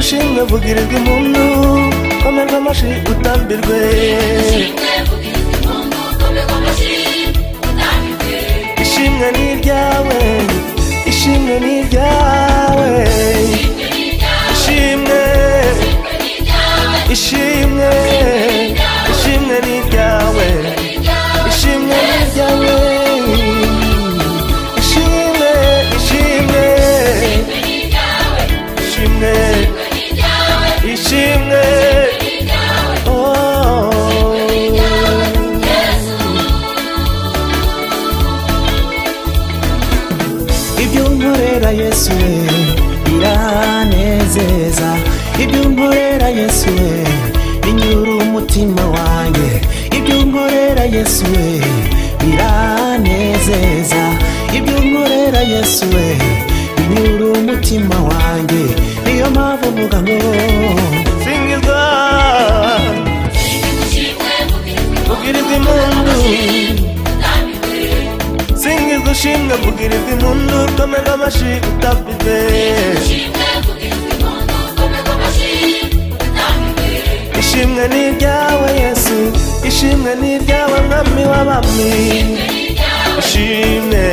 Ishimwe vugirirwa impundu komerwa amashi utambirwe Ishimwe ni iryawe Ishimwe ni iryawe Ishimwe Ishimwe Ishimwe ni iryawe Ishimwe ni iryawe Ishimwe Ishimwe Ishimwe Ishimwe Ibyo unkorera Yesu biranezeza Ibyo unkorera Yesu binyura umutima wanjye Ibyo unkorera Yesu biranezeza Ibyo unkorera Yesu binyura umutima wanjye Niyo mpamvu mvuga ngo singizwa vugirirwa impundu singizwa ushimwe vugirirwa impundu komerwa amashi utambirwe Ishimwe ni iryawe Yesu Ishimwe ni iryawe mwami w'abami Ishimwe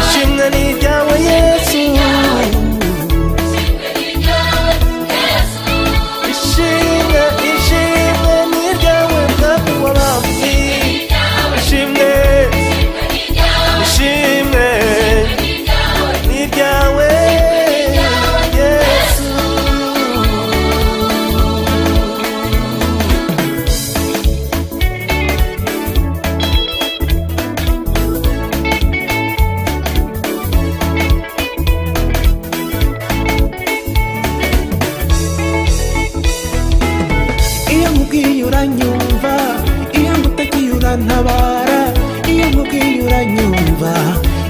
Ishimwe ni iryawe Yesu Ishimwe Ishimwe ni iryawe mwami w'abami Ishimwe Ishimwe ni iryawe Yesu uranyumva iyo ngutakiye urantabara iyo nkubwiye uranyumva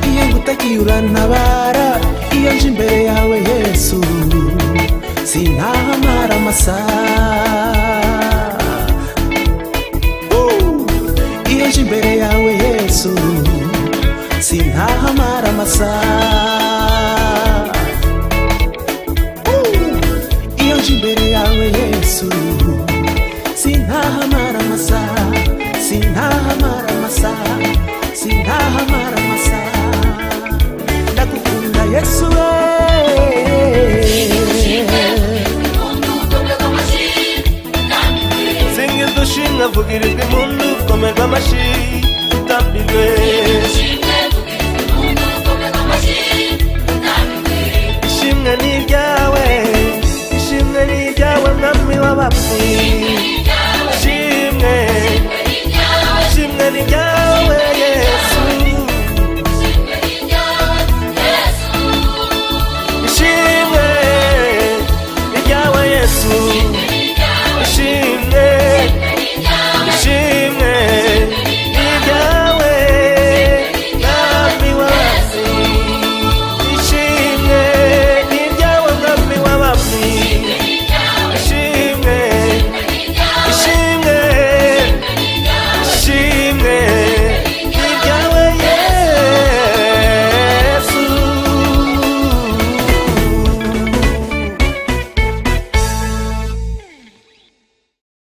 iyo ngutakiye urantabara iyo nje imbere yawe Yesu sintahamara amasaha iyo nje imbere yawe Yesu sintahamara amasaha iyo nje imbere yawe Yesu sintahamara amasaha sintahamara amasaha sintahamara amasaha ndagukunda Yesu singizwa ushimwe vugirirwa impundu komerwa amashi utambirwe Ishimwe ni iryawe Ishimwe ni iryawe mwami w'abami